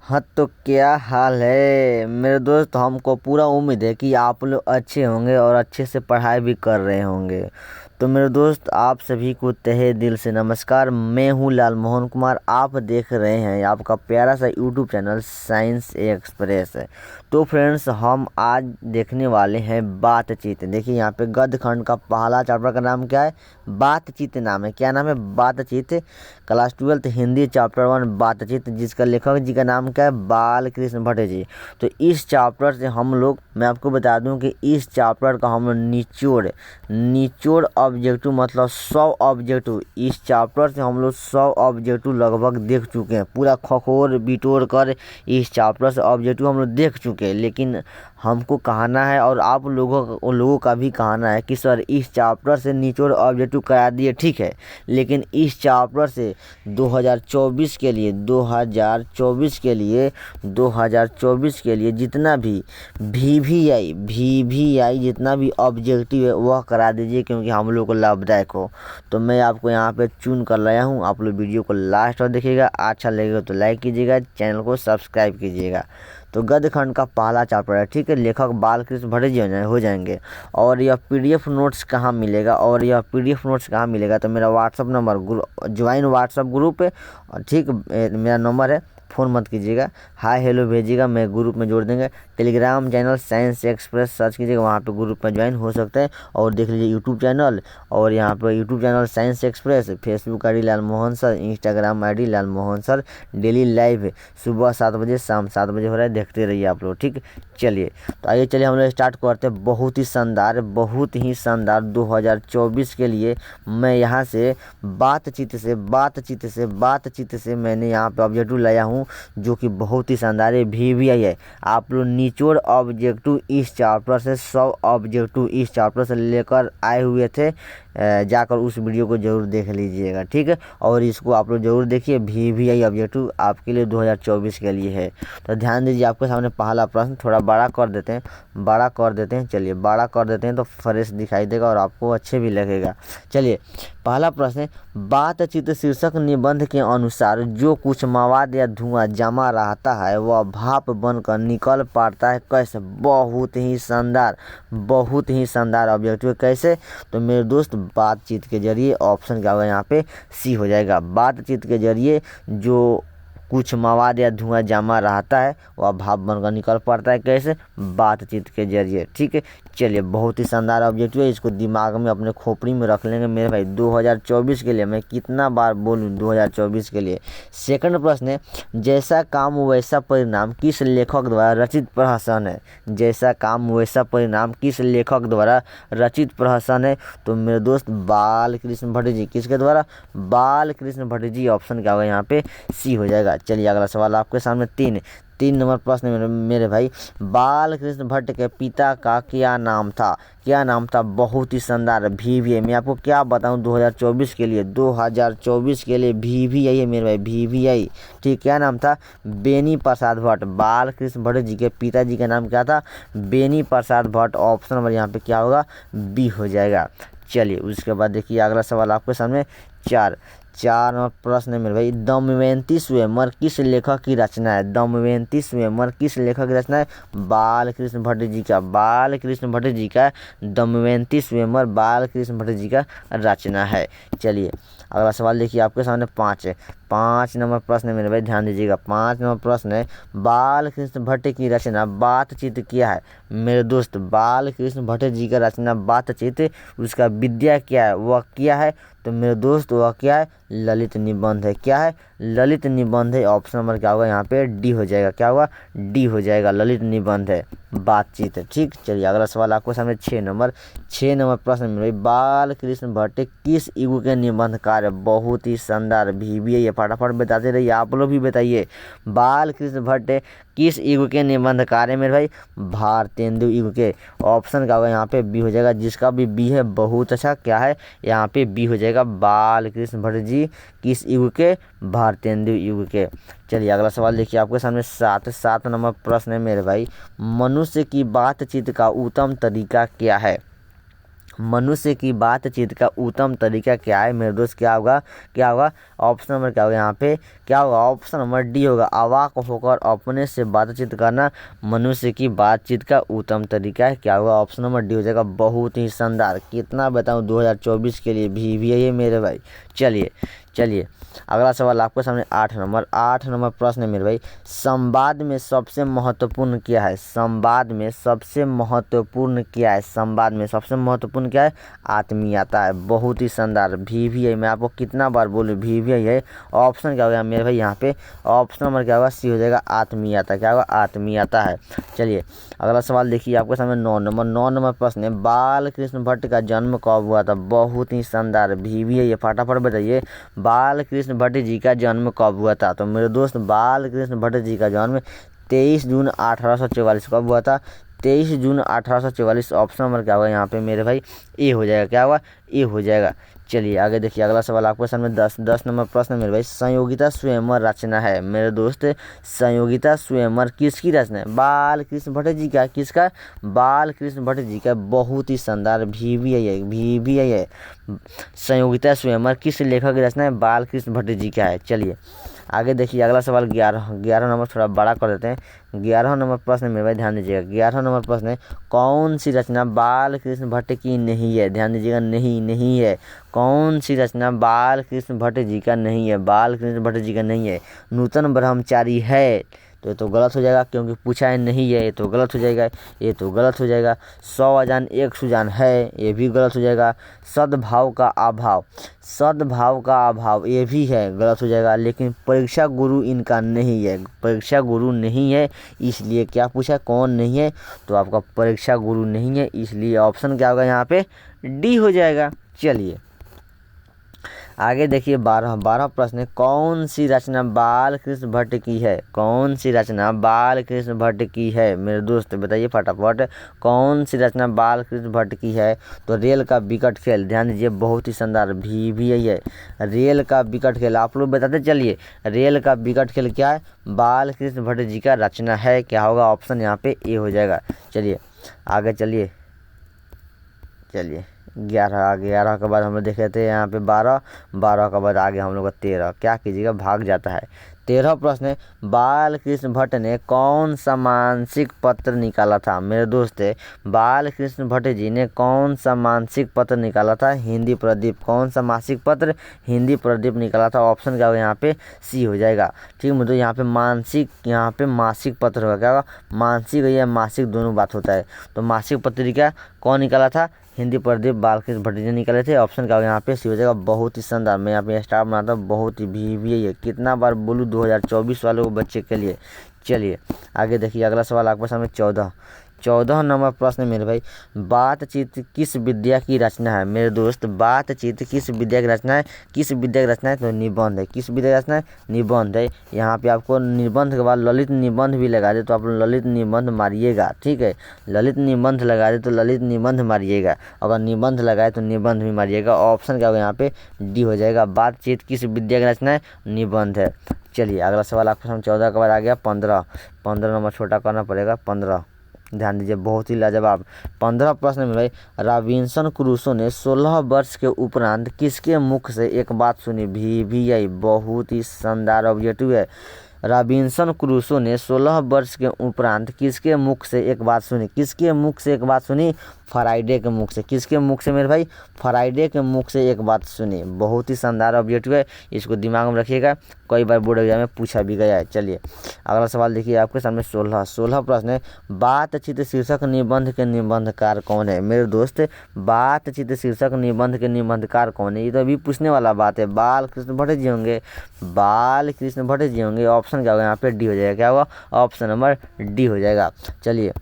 हाँ, तो क्या हाल है मेरे दोस्त। हमको पूरा उम्मीद है कि आप लोग अच्छे होंगे और अच्छे से पढ़ाई भी कर रहे होंगे। तो मेरे दोस्त, आप सभी को तहे दिल से नमस्कार। मैं हूँ लाल मोहन कुमार। आप देख रहे हैं आपका प्यारा सा यूट्यूब चैनल साइंस एक्सप्रेस है। तो फ्रेंड्स, हम आज देखने वाले हैं बातचीत। देखिए यहाँ पे गद्य खंड का पहला चैप्टर का नाम क्या है? बातचीत नाम है। क्या नाम है? बातचीत। क्लास 12 हिंदी चैप्टर 1 बातचीत, जिसका लेखक जी का नाम क्या है? बालकृष्ण भट्ट जी। तो इस चैप्टर से हम लोग, मैं आपको बता दूं कि इस चैप्टर का हम लोग निचोड़ निचोड़ ऑब्जेक्टिव मतलब 100 ऑब्जेक्टिव, इस चैप्टर से हम लोग 100 ऑब्जेक्टिव लगभग देख चुके हैं। पूरा खखोर बिटोर कर इस चैप्टर से ऑब्जेक्टिव हम लोग देख चुके हैं। लेकिन हमको कहना है और आप लोगों का भी कहना है कि सर इस चैप्टर से निचोड़ ऑब्जेक्टिव करा दिए, ठीक है, लेकिन इस चैप्टर से 2024 के लिए 2024 के लिए जितना भी वीवीआई जितना भी ऑब्जेक्टिव है वह करा दीजिए, क्योंकि हम लोग को लाभदायक हो। तो मैं आपको यहाँ पे चुन कर लाया हूँ। आप लोग वीडियो को लास्ट तक देखिएगा। अच्छा लगेगा तो लाइक कीजिएगा, चैनल को सब्सक्राइब कीजिएगा। तो गद्य खंड का पहला चैप्टर है, ठीक है। लेखक बालकृष्ण भट्ट जी हो जाएंगे। और यह पीडीएफ नोट्स कहाँ मिलेगा? तो मेरा WhatsApp number join WhatsApp group है, ठीक। मेरा नंबर है, फ़ोन मत कीजिएगा, हाय हेलो भेजिएगा, मैं ग्रुप में जोड़ देंगे। Telegram channel Science express search कीजिएगा, वहाँ पे ग्रुप में ज्वाइन हो सकते हैं। और देख लीजिए यूट्यूब चैनल, और यहाँ पर YouTube channel Science Express, Facebook ID Lal Mohan sir, Instagram ID Lal Mohan sir. Daily live सुबह 7 बजे शाम 7 बजे हो रहा है, देखते रहिए आप लोग, ठीक। चलिए, तो आइए चलिए हम लोग स्टार्ट करते हैं। बहुत ही शानदार 2024 के लिए मैं यहाँ से बातचीत से मैंने यहाँ पे ऑब्जेक्टिव लाया हूँ, जो कि बहुत ही शानदार है। वीवीआई है। आप लोग निचोड़ ऑब्जेक्टिव इस चैप्टर से 100 ऑब्जेक्टिव इस चैप्टर से लेकर आए हुए थे। जाकर उस वीडियो को जरूर देख लीजिएगा, ठीक है। और इसको आप लोग जरूर देखिए। वीवीआई ऑब्जेक्टिव आपके लिए 2024 के लिए है। तो ध्यान दीजिए, आपके सामने पहला प्रश्न थोड़ा बड़ा कर देते हैं। चलिए बड़ा कर देते हैं तो फ्रेश दिखाई देगा और आपको अच्छे भी लगेगा। चलिए, पहला प्रश्न है, बातचीत शीर्षक निबंध के अनुसार जो कुछ मवाद या धुआं जमा रहता है वह भाप बनकर निकल पड़ता है, कैसे? बहुत ही शानदार ऑब्जेक्टिव। कैसे? तो मेरे दोस्त, बातचीत के जरिए। ऑप्शन क्या होगा यहाँ पे? सी हो जाएगा। बातचीत के जरिए जो कुछ मवाद या धुआं जमा रहता है वह भाप बनकर निकल पड़ता है, कैसे? बातचीत के जरिए, ठीक है। चलिए, बहुत ही शानदार ऑब्जेक्टिव है, इसको दिमाग में अपने खोपड़ी में रख लेंगे मेरे भाई। 2024 के लिए मैं कितना बार बोलूँ, 2024 के लिए। सेकंड प्रश्न है, जैसा काम वैसा परिणाम किस लेखक द्वारा रचित प्रहसन है? जैसा काम वैसा परिणाम किस लेखक द्वारा रचित प्रहसन है? तो मेरे दोस्त, बालकृष्ण भट्ट जी। किसके द्वारा? बालकृष्ण भट्ट जी। ऑप्शन क्या होगा यहाँ पे? सी हो जाएगा। चलिए, अगला सवाल आपके सामने। 3 नंबर प्रश्न मेरे भाई, बालकृष्ण भट्ट के पिता का क्या नाम था? बहुत ही शानदार वीवीआई। मैं आपको क्या बताऊं, 2024 के लिए वीवीआई है मेरे भाई, वीवीआई, ठीक। क्या नाम था? बेनी प्रसाद भट्ट। बालकृष्ण भट्ट जी के पिताजी का नाम क्या था? बेनी प्रसाद भट्ट। ऑप्शन नंबर यहाँ पे क्या होगा? बी हो जाएगा। चलिए, उसके बाद देखिए अगला सवाल आपके सामने। 4 नंबर प्रश्न है मेरे भाई, दमयंती स्वयंवर किस लेखक की रचना है? दमयंती स्वयंवर किस लेखक की रचना है? बालकृष्ण भट्ट जी का। दमयंती स्वयंवर बालकृष्ण भट्ट जी का रचना है। चलिए, अगला सवाल देखिए आपके सामने। 5 नंबर प्रश्न है मेरे भाई, ध्यान दीजिएगा। 5 नंबर प्रश्न है, बालकृष्ण भट्ट की रचना बातचीत क्या है? मेरे दोस्त, बालकृष्ण भट्ट जी का रचना बातचीत, उसका विद्या क्या है? वह क्या है? तो मेरे दोस्त, वह क्या है? ललित निबंध है। क्या है? ललित निबंध है। ऑप्शन नंबर क्या होगा यहाँ पे? डी हो जाएगा। क्या होगा? डी हो जाएगा। ललित निबंध है, बातचीत है, ठीक। चलिए, अगला सवाल आपको सामने। 6 नंबर प्रश्न में, बालकृष्ण भट्ट किस युग के निबंधकार है? बहुत ही शानदार वीवीआई है। फटाफट बताते रहिए, आप लोग भी बताइए। बालकृष्ण भट्ट किस युग के निबंधकार है मेरे भाई? भारतेंदु युग के। ऑप्शन क्या होगा यहाँ पे? बी हो जाएगा। जिसका भी बी है बहुत अच्छा। क्या है यहाँ पे? बी हो जाएगा। बालकृष्ण भट्ट जी किस युग के? भारतेंदु युग के। चलिए, अगला सवाल देखिए आपके सामने। 7 नंबर प्रश्न है मेरे भाई, मनुष्य की बातचीत का उत्तम तरीका क्या है? मनुष्य की बातचीत का उत्तम तरीका क्या है मेरे दोस्त? क्या होगा? ऑप्शन नंबर क्या होगा यहाँ पे? क्या होगा? ऑप्शन नंबर डी होगा, अवाक होकर अपने से बातचीत करना मनुष्य की बातचीत का उत्तम तरीका है। क्या होगा? ऑप्शन नंबर डी हो जाएगा। बहुत ही शानदार, कितना बताऊँ 2024 के लिए भी है ये मेरे भाई। चलिए अगला सवाल आपके सामने 8 नंबर प्रश्न है मेरे भाई। संवाद में सबसे महत्वपूर्ण क्या है? संवाद में सबसे महत्वपूर्ण क्या है? संवाद में सबसे महत्वपूर्ण क्या है? आत्मीयता है। बहुत ही शानदार, भी है। मैं आपको कितना बार बोलूँ, भी है। ऑप्शन क्या होगा मेरे भाई यहाँ पे? ऑप्शन नंबर क्या होगा? सी हो जाएगा, आत्मीयता। क्या होगा? आत्मीयता है। चलिए अगला सवाल देखिए आपके सामने 9 नंबर प्रश्न है। बाल कृष्ण भट्ट का जन्म कब हुआ था? बहुत ही शानदार, भी है ये। फटाफट बताइए, बाल कृष्ण भट्ट जी का जन्म कब हुआ था? तो मेरे दोस्त बाल कृष्ण भट्ट जी का जन्म 23 जून 1844 कब हुआ था? 23 जून 1844। ऑप्शन नंबर क्या होगा यहाँ पे मेरे भाई? ए हो जाएगा। क्या होगा? ए हो जाएगा। चलिए आगे देखिए अगला सवाल आपके सामने 10 नंबर प्रश्न मेरे भाई। संयोगिता स्वयंवर रचना है मेरे दोस्त। संयोगिता स्वयंवर किसकी रचना है? बाल कृष्ण भट्ट जी का। किसका? बाल कृष्ण भट्ट जी का। बहुत ही शानदार, भी है। संयोगिता स्वयंवर किस लेखक की रचना है? बाल कृष्ण भट्ट जी का है। चलिए आगे देखिए अगला सवाल 11 नंबर, थोड़ा बड़ा कर देते हैं। 11 नंबर प्रश्न मेरे भाई ध्यान दीजिएगा। 11 नंबर प्रश्न है, कौन सी रचना बाल कृष्ण भट्ट की नहीं है? ध्यान दीजिएगा, नहीं है। कौन सी रचना बाल कृष्ण भट्ट जी का नहीं है? बाल कृष्ण भट्ट जी का नहीं है। नूतन ब्रह्मचारी है, तो ये तो गलत हो जाएगा क्योंकि पूछा है नहीं है, ये तो गलत हो जाएगा। 100 अजान एक सुजान है, ये भी गलत हो जाएगा। सद्भाव का अभाव ये भी है, गलत हो जाएगा। लेकिन परीक्षा गुरु इनका नहीं है, परीक्षा गुरु नहीं है, इसलिए क्या पूछा? कौन नहीं है? तो आपका परीक्षा गुरु नहीं है, इसलिए ऑप्शन क्या होगा यहाँ पे? डी हो जाएगा। चलिए आगे देखिए 12 प्रश्न है। कौन सी रचना बाल कृष्ण भट्ट की है? कौन सी रचना बाल कृष्ण भट्ट की है मेरे दोस्त? बताइए फटाफट, कौन सी रचना बाल कृष्ण भट्ट की है? तो रेल का विकट खेल। ध्यान दीजिए, बहुत ही शानदार, भी यही है। रेल का विकट खेल आप लोग बताते चलिए, रेल का विकट खेल क्या है? बाल कृष्ण भट्ट जी का रचना है। क्या होगा? ऑप्शन यहाँ पे ए हो जाएगा। चलिए आगे चलिए 11 के बाद हम लोग देखे थे यहाँ पे 12 के बाद आगे हम लोग का 13। क्या कीजिएगा? भाग जाता है। 13 प्रश्न है, बाल कृष्ण भट्ट ने कौन सा मासिक पत्र निकाला था? मेरे दोस्त बाल कृष्ण भट्ट जी ने कौन सा मासिक पत्र निकाला था? हिंदी प्रदीप। कौन सा मासिक पत्र? हिंदी प्रदीप निकाला था। ऑप्शन क्या होगा यहाँ पे? सी हो जाएगा। ठीक है, मतलब यहाँ पे मासिक पत्र होगा। क्या होगा? मासिक या मासिक दोनों बात होता है। तो मासिक पत्रिका कौन निकाला था? हिंदी प्रदीप बाल कृष्ण भट्ट जी निकाले थे। ऑप्शन क्या होगा यहाँ पे? सी हो जाएगा। बहुत ही शानदार, मैं यहाँ पे स्टार बनाता हूँ, बहुत ही भी है। कितना बार बोलूँ 2024 वालों को बच्चे के लिए। चलिए आगे देखिए अगला सवाल आपके सामने 14 नंबर प्रश्न मेरे भाई। बातचीत किस विद्या की रचना है? मेरे दोस्त बातचीत किस विद्या की रचना है? किस विद्या की रचना है? तो निबंध है। किस विद्या की रचना है? निबंध है। यहाँ पे आपको निबंध के बाद ललित निबंध भी लगा दे तो आप ललित निबंध मारिएगा। ठीक है, ललित निबंध लगा दे तो ललित निबंध मारिएगा, अगर निबंध लगाए तो निबंध भी मारिएगा। ऑप्शन क्या होगा यहाँ पे? डी हो जाएगा। बातचीत किस विद्या की रचना है? निबंध है। चलिए अगला सवाल आपके सामने 14 के बाद आ गया 15 नंबर छोटा करना पड़ेगा। 15 ध्यान दीजिए, बहुत ही लाजवाब 15 प्रश्न में भाई। रॉबिन्सन क्रूसो ने 16 वर्ष के उपरांत किसके मुख से एक बात सुनी? भी आई, बहुत ही शानदार ऑब्जेक्टिव है। रॉबिन्सन क्रूसो ने 16 वर्ष के उपरांत किसके मुख से एक बात सुनी? किसके मुख से एक बात सुनी? फ्राइडे के मुख से। किसके मुख से मेरे भाई? फ्राइडे के मुख से एक बात सुनी। बहुत ही शानदार ऑब्जेक्टिव है, इसको दिमाग में रखिएगा, कई बार बोर्ड एग्जाम में पूछा भी गया है। चलिए अगला सवाल देखिए आपके सामने 16 प्रश्न है। बातचीत शीर्षक निबंध के निबंधकार कौन है? मेरे दोस्त बातचीत शीर्षक निबंध के निबंधकार कौन है? ये तो अभी पूछने वाला बात है। बाल कृष्ण भट्ट जी होंगे, बाल कृष्ण भट्ट जी होंगे। ऑप्शन क्या होगा यहाँ पे? डी हो जाएगा। क्या होगा? ऑप्शन नंबर डी हो जाएगा। चलिए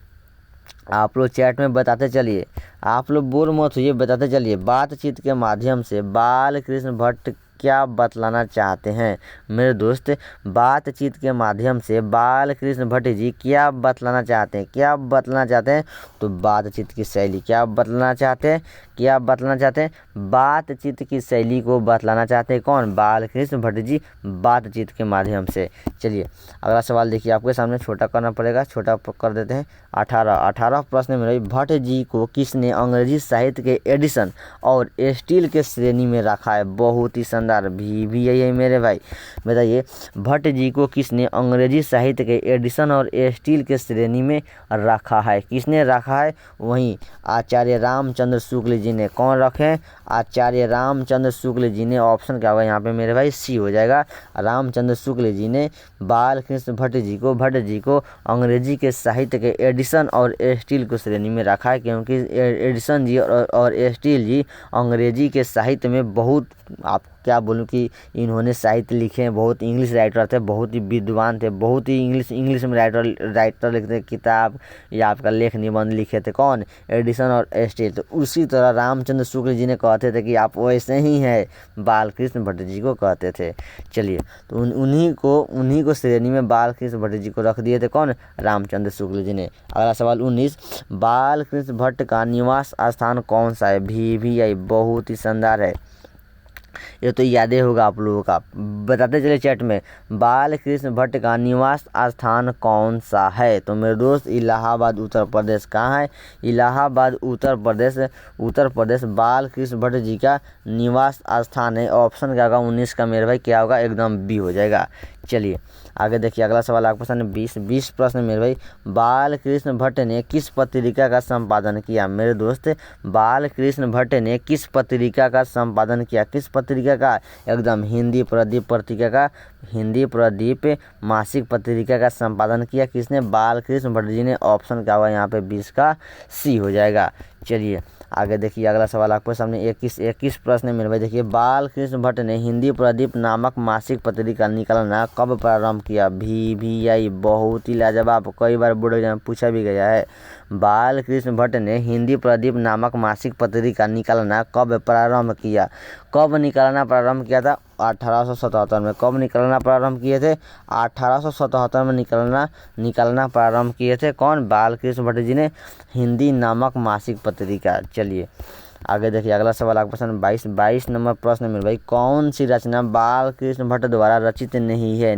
आप लोग चैट में बताते चलिए, आप लोग बोर मत होइए, बताते चलिए। बातचीत के माध्यम से बाल कृष्ण भट्ट क्या बतलाना चाहते हैं? मेरे दोस्त, बातचीत के माध्यम से बालकृष्ण भट्ट जी क्या बतलाना चाहते हैं? क्या बतलाना चाहते हैं? तो बातचीत की शैली क्या बतलाना चाहते हैं? क्या बतलाना चाहते हैं? बातचीत की शैली को बतलाना चाहते हैं कौन? बालकृष्ण भट्ट जी, बातचीत के माध्यम से। चलिए अगला सवाल देखिए, आपके सामने छोटा करना पड़ेगा, छोटा कर देते हैं। 18 प्रश्न में रही, भट्ट जी को किसने अंग्रेजी साहित्य के एडिशन और स्टील के श्रेणी में रखा है? बहुत ही शानदार, भी यही है मेरे भाई। बताइए, भट्ट जी को किसने अंग्रेजी साहित्य के एडिशन और स्टील के श्रेणी में रखा है? किसने रखा है? वहीं आचार्य रामचंद्र शुक्ल जी ने। कौन रखे हैं? आचार्य रामचंद्र शुक्ल जी ने। ऑप्शन क्या होगा यहाँ पे मेरे भाई? सी हो जाएगा। रामचंद्र शुक्ल जी ने बालकृष्ण भट्ट जी को अंग्रेजी के साहित्य के एडिशन और स्टील को श्रेणी में रखा है, क्योंकि एडिशन जी और स्टील जी अंग्रेजी के साहित्य में बहुत, आप क्या बोलूँ कि इन्होंने साहित्य लिखे हैं, बहुत इंग्लिश राइटर थे, बहुत ही विद्वान थे, बहुत ही इंग्लिश में राइटर लिखते किताब या आपका लेख निबंध लिखे थे। कौन? एडिशन और स्टील। तो उसी तरह रामचंद्र शुक्ल जी ने कहते थे कि आप वैसे ही हैं, बालकृष्ण भट्ट जी को कहते थे। चलिए, तो उन्हीं को श्रेणी में बालकृष्ण भट्ट जी को रख दिए थे। कौन? रामचंद्र शुक्ल जी ने। अगला सवाल 19, बालकृष्ण भट्ट का निवास स्थान कौन सा है? भी आई, बहुत ही शानदार है, ये तो याद ही होगा आप लोगों का। बताते चले चैट में, बालकृष्ण भट्ट का निवास स्थान कौन सा है? तो मेरे दोस्त, इलाहाबाद उत्तर प्रदेश। कहाँ है? इलाहाबाद उत्तर प्रदेश बालकृष्ण भट्ट जी का निवास स्थान है। ऑप्शन क्या होगा? 19 का मेरे भाई क्या होगा? एकदम बी हो जाएगा। चलिए आगे देखिए, अगला सवाल आपके सामने 20 प्रश्न मेरे भाई, बालकृष्ण भट्ट ने किस पत्रिका का संपादन किया? मेरे दोस्त, बालकृष्ण भट्ट ने किस पत्रिका का संपादन किया? किस पत्रिका का? एकदम हिंदी प्रदीप पत्रिका का, हिंदी प्रदीप मासिक पत्रिका का संपादन किया। किसने? बालकृष्ण भट्ट जी ने। ऑप्शन क्या होगा यहाँ पे? 20 का सी हो जाएगा। चलिए आगे देखिए, अगला सवाल आपके सामने 21 प्रश्न मेरे भाई। देखिए, बालकृष्ण भट्ट ने हिंदी प्रदीप नामक मासिक पत्रिका निकालना कब प्रारंभ किया? भी आई, बहुत ही लाजवाब, कई बार बोर्ड एग्जाम में पूछा भी गया है। बालकृष्ण भट्ट ने हिंदी प्रदीप नामक मासिक पत्रिका निकालना कब प्रारंभ किया? कब निकालना प्रारंभ किया था? 1877 में। कब निकालना प्रारंभ किए थे? 1877 में निकालना प्रारंभ किए थे। कौन? बालकृष्ण भट्ट जी ने हिंदी नामक मासिक पत्रिका। चलिए आगे देखिए, अगला सवाल आपके सामने 22 नंबर प्रश्न में भाई, कौन सी रचना बालकृष्ण भट्ट द्वारा रचित नहीं है?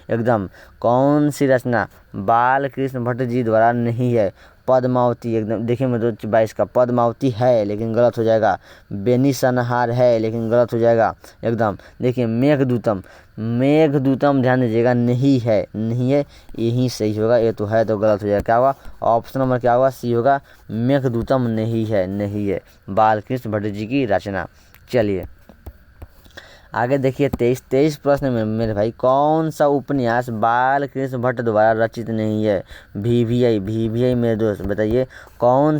एकदम, कौन सी रचना बालकृष्ण भट्ट जी द्वारा नहीं है? पद्मावती। एकदम देखिए मेरे 22 का, पद्मावती है लेकिन गलत हो जाएगा। बेनिसनहार है लेकिन गलत हो जाएगा। एकदम देखिए, मेघदूतम ध्यान दीजिएगा, नहीं है, यही सही होगा। ये तो है तो गलत हो जाएगा। क्या होगा? ऑप्शन नंबर क्या होगा? सी होगा। मेघदूतम नहीं है बालकृष्ण भट्ट जी की रचना। चलिए आगे देखिए, 23 प्रश्न में मेरे भाई, कौन सा उपन्यास बालकृष्ण भट्ट द्वारा रचित नहीं है? भी आई मेरे दोस्त। बताइए, कौन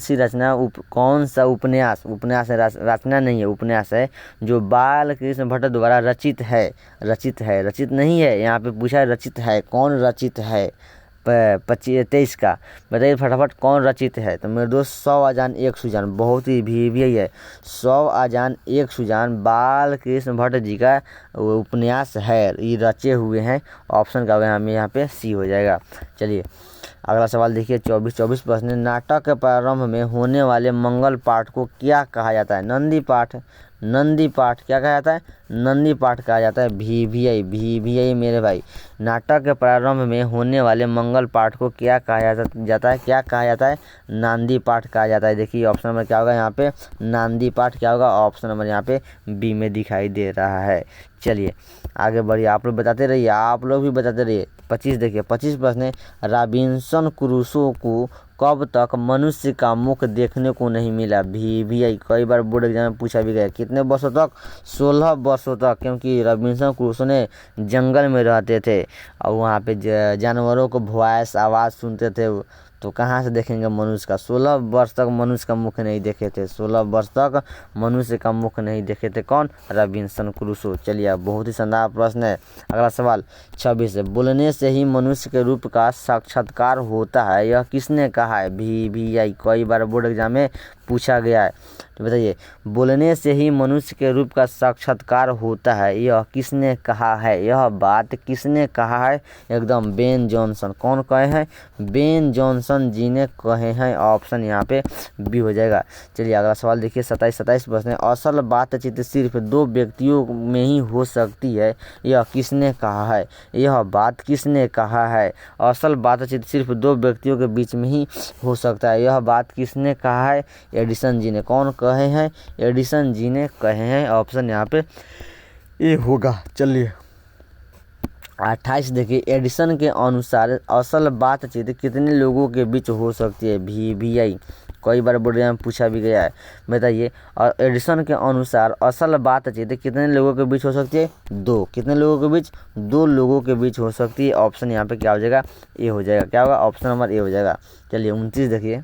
सा उपन्यास है, रचना नहीं है, उपन्यास है जो बालकृष्ण भट्ट द्वारा रचित नहीं है। यहाँ पे पूछा है रचित है, कौन रचित है? 23 का बताइए फटाफट, कौन रचित है? तो मेरे दोस्त, 100 अजान एक सुजान, बहुत ही भी है। 100 अजान एक सुजान बालकृष्ण भट्ट जी का उपन्यास है, ये रचे हुए हैं। ऑप्शन का होगा हमें यहाँ पे सी हो जाएगा। चलिए अगला सवाल देखिए, 24 प्रश्न, नाटक के प्रारंभ में होने वाले मंगल पाठ को क्या कहा जाता है? नंदी पाठ क्या कहा जाता है? नंदी पाठ कहा जाता है। भी आई मेरे भाई। नाटक के प्रारंभ में होने वाले मंगल पाठ को क्या कहा जाता है? नांदी पाठ कहा जाता है। देखिए ऑप्शन नंबर क्या होगा यहाँ पे? नांदी पाठ क्या होगा? ऑप्शन नंबर यहाँ पे बी में दिखाई दे रहा है। चलिए आगे बढ़िए, आप लोग बताते रहिए, आप लोग भी बताते रहिए। 25 देखिए, 25 प्रश्न है, रॉबिन्सन क्रूसो को कब तक मनुष्य का मुख देखने को नहीं मिला? भी आई, कई बार बोर्ड एग्जाम में पूछा भी गया। कितने वर्षों तक? 16 वर्षों तक, क्योंकि रॉबिन्सन क्रूसो ने जंगल में रहते थे और वहाँ पे जानवरों को वॉइस आवाज़ सुनते थे, तो कहाँ से देखेंगे मनुष्य का? 16 वर्ष तक मनुष्य का मुख नहीं देखे थे, 16 वर्ष तक मनुष्य का मुख नहीं देखे थे। कौन? Robinson Crusoe. चलिए बहुत ही शानदार प्रश्न है। अगला सवाल 26 है, बोलने से ही मनुष्य के रूप का साक्षात्कार होता है, यह किसने कहा है? भी आई, कई बार बोर्ड एग्जाम में पूछा गया है। तो बताइए, बोलने से ही मनुष्य के रूप का साक्षात्कार होता है, यह किसने कहा है? यह बात किसने कहा है? एकदम बेन जॉनसन। कौन कहे हैं? बेन जॉनसन जी ने कहे हैं। ऑप्शन यहाँ पे बी हो जाएगा। चलिए अगला सवाल देखिए, 27 प्रश्न है। असल बातचीत सिर्फ दो व्यक्तियों में ही हो सकती है, यह किसने कहा है? यह बात किसने कहा है? असल बातचीत सिर्फ दो व्यक्तियों के बीच में ही हो सकता है, यह बात किसने कहा है? एडिसन जी ने। कौन कहे हैं? एडिसन जी ने कहे हैं। ऑप्शन यहाँ पे ए होगा। चलिए 28 देखिए, एडिसन के अनुसार असल बातचीत कितने लोगों के बीच हो सकती है? VVI कई बार बोर्ड में पूछा भी गया है। बताइए, और एडिसन के अनुसार असल बातचीत कितने लोगों के बीच हो सकती है? दो। कितने लोगों के बीच? दो लोगों के बीच हो सकती है। ऑप्शन यहाँ पे क्या हो जाएगा? ए हो जाएगा। क्या होगा? ऑप्शन नंबर ए हो जाएगा। चलिए 29 देखिए,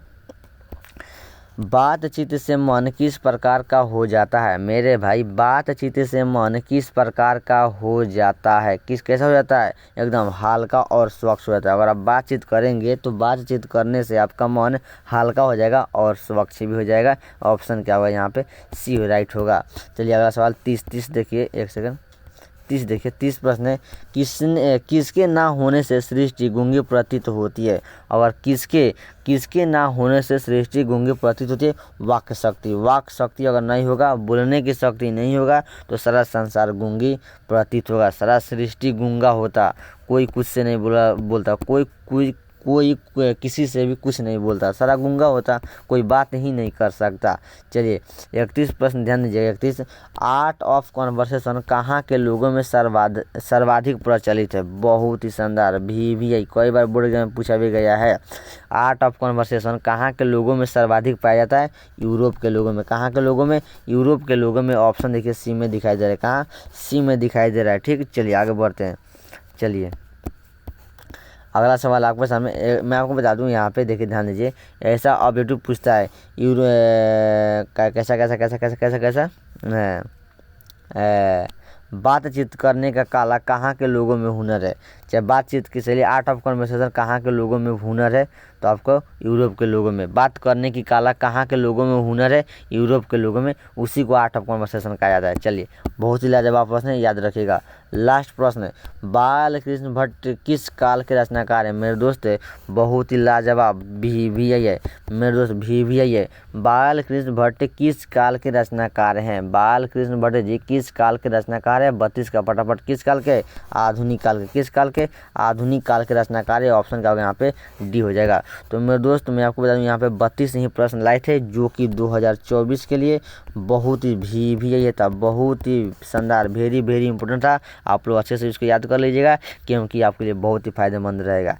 बातचीत से मन किस प्रकार का हो जाता है? मेरे भाई, बातचीत से मन किस प्रकार का हो जाता है? कैसा हो जाता है? एकदम हल्का और स्वच्छ हो जाता है। अगर आप बातचीत करेंगे तो बातचीत करने से आपका मन हल्का हो जाएगा और स्वच्छ भी हो जाएगा। ऑप्शन क्या होगा यहाँ पे? सी राइट होगा। चलिए अगला सवाल 30 देखिए, एक सेकंड। 30 देखिए, 30 प्रश्न है। किसके ना होने से सृष्टि गूंगी प्रतीत होती है? अगर किसके ना होने से सृष्टि गूंगी प्रतीत होती है? वाक्य शक्ति। वाक्य शक्ति अगर नहीं होगा, बोलने की शक्ति नहीं होगा, तो सारा संसार गूंगी प्रतीत होगा। सारा सृष्टि गूंगा होता, कोई कुछ से नहीं बोलता, कोई किसी से भी कुछ नहीं बोलता, सारा गूंगा होता, कोई बात ही नहीं कर सकता। चलिए 31 प्रश्न ध्यान दीजिएगा। 31, आर्ट ऑफ कॉन्वर्सेशन कहाँ के लोगों में सर्वाधिक प्रचलित है? बहुत ही शानदार। VVI कई बार बोर्ड एग्जाम में पूछा भी गया है। आर्ट ऑफ कॉन्वर्सेशन कहाँ के लोगों में सर्वाधिक पाया जाता है? यूरोप के लोगों में। कहाँ के लोगों में? यूरोप के लोगों में। ऑप्शन देखिए सी में दिखाई दे रहा है। कहाँ? सी में दिखाई दे रहा है। ठीक, चलिए आगे बढ़ते हैं। चलिए अगला सवाल आपके सामने मैं आपको बता दूं, यहाँ पे देखिए ध्यान दीजिए। ऐसा ऑब्जेक्टिव पूछता है, कैसा बातचीत करने का कला कहाँ के लोगों में हुनर है? चाहे बातचीत की शैली, आर्ट ऑफ कन्वर्सेशन कहाँ के लोगों में हुनर है? तो आपको यूरोप के लोगों में। बात करने की कला कहाँ के लोगों में हुनर है? यूरोप के लोगों में। उसी को आर्ट ऑफ कन्वर्सेशन कहा जाता है। चलिए बहुत ही लाजवाब प्रश्न है, याद रखिएगा। लास्ट प्रश्न है, बाल कृष्ण भट्ट किस काल के रचनाकार है? मेरे दोस्त बहुत ही लाजवाब। VVI है मेरे दोस्त, VVI है। बाल कृष्ण भट्ट किस काल के रचनाकार हैं? बाल कृष्ण भट्ट जी किस काल के रचनाकार है? 32 का फटाफट। किस काल के? आधुनिक काल के। किस काल के? आधुनिक काल के रचनाकार है। ऑप्शन क्या होगा यहाँ पे? डी हो जाएगा। तो मेरे दोस्त मैं आपको बता दूं, यहाँ पे 32 ही प्रश्न लाए थे, जो कि 2024 के लिए बहुत ही VVI था, बहुत ही शानदार, वेरी इंपॉर्टेंट था। आप लोग अच्छे से इसको याद कर लीजिएगा, क्योंकि आपके लिए बहुत ही फायदेमंद रहेगा।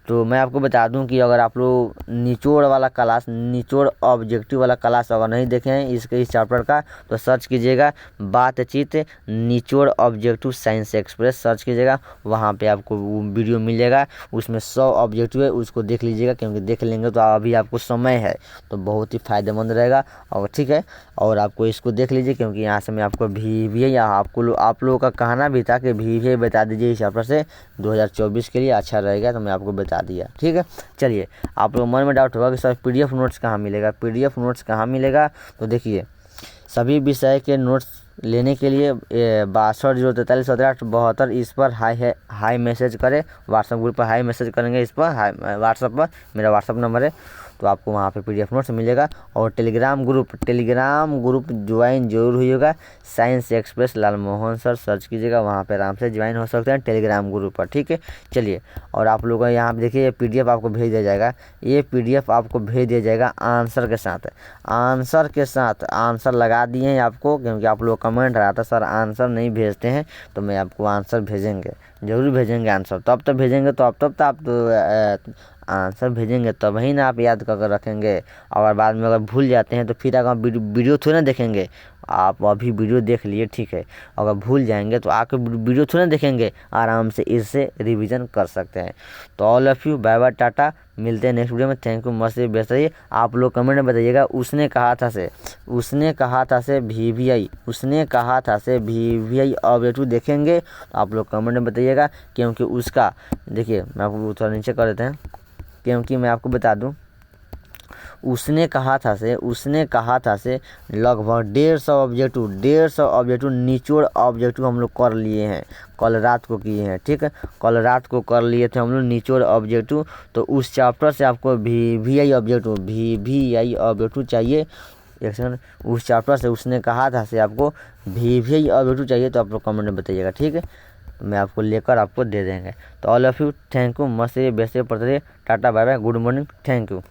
तो मैं आपको बता दूं कि अगर आप लोग निचोड़ वाला क्लास, निचोड़ ऑब्जेक्टिव वाला क्लास अगर नहीं देखे हैं इस चैप्टर का, तो सर्च कीजिएगा बातचीत निचोड़ ऑब्जेक्टिव साइंस एक्सप्रेस, सर्च कीजिएगा, वहाँ पे आपको वीडियो मिलेगा। उसमें 100 ऑब्जेक्टिव है, उसको देख लीजिएगा, क्योंकि देख लेंगे तो अभी आपको समय है तो बहुत ही फायदेमंद रहेगा। और ठीक है, और आपको इसको देख लीजिए, क्योंकि यहाँ से मैं आपको VVI या आप लोगों का कहना भी था कि VVI बता दीजिए इस चैप्टर से, 2024 के लिए अच्छा रहेगा, तो मैं आपको बता दिया। ठीक है, चलिए आप लोग मन में डाउट होगा कि सर PDF नोट्स कहाँ मिलेगा? PDF नोट्स कहाँ मिलेगा? तो देखिए, सभी विषय के नोट्स लेने के लिए 62034372 इस पर हाई मैसेज करें। व्हाट्सएप ग्रुप पर हाई मैसेज करेंगे, इस पर व्हाट्सएप पर मेरा व्हाट्सएप नंबर है, तो आपको वहाँ पे PDF नोट्स मिलेगा। और टेलीग्राम ग्रुप ज्वाइन जरूर होइएगा, साइंस एक्सप्रेस लाल मोहन सर सर्च कीजिएगा, वहाँ पे आराम से ज्वाइन हो सकते हैं टेलीग्राम ग्रुप पर। ठीक है, चलिए, और आप लोगों को यहाँ पे देखिए PDF आपको भेज दिया जाएगा। ये PDF आपको भेज दिया जाएगा आंसर के साथ। आंसर लगा दिए हैं आपको, क्योंकि आप लोग कमेंट रहा था सर आंसर नहीं भेजते हैं, तो मैं आपको आंसर भेजेंगे, जरूर भेजेंगे आंसर। तब भेजेंगे तो आप आंसर भेजेंगे तब ही ना आप याद कर रखेंगे। और बाद में अगर भूल जाते हैं तो फिर अगर वीडियो थोड़ी ना देखेंगे। आप अभी वीडियो देख लिए, ठीक है, अगर भूल जाएंगे तो आके वीडियो थोड़ी ना देखेंगे, आराम से इससे रिवीजन कर सकते हैं। तो all of you bye bye, tata, मिलते हैं नेक्स्ट वीडियो में। थैंक यू, मस्त व्यस्त रहिए। आप लोग कमेंट में बताइएगा, उसने कहा था से VVI ऑब्जेक्टिव देखेंगे, तो आप लोग कमेंट में बताइएगा, क्योंकि उसका देखिए मैं आपको थोड़ा नीचे कर देते हैं, क्योंकि मैं आपको बता दूं उसने कहा था से लगभग 150 ऑब्जेक्टिव निचोड़ ऑब्जेक्टिव हम लोग कर लिए हैं, कल रात को किए हैं। ठीक है, कल रात को कर लिए थे हम लोग निचोड़ ऑब्जेक्टिव। तो उस चैप्टर से आपको VVI ऑब्जेक्टिव चाहिए। एक सेकंड, उस चैप्टर से उसने कहा था से आपको VVI ऑब्जेक्टिव चाहिए, तो आप लोग कमेंट में बताइएगा। ठीक है, मैं आपको लेकर आपको दे देंगे। तो all of you thank you, मस्त रहिए, बेस्ट रहिए, पढ़ते रहिए, tata bye bye, good morning, thank you.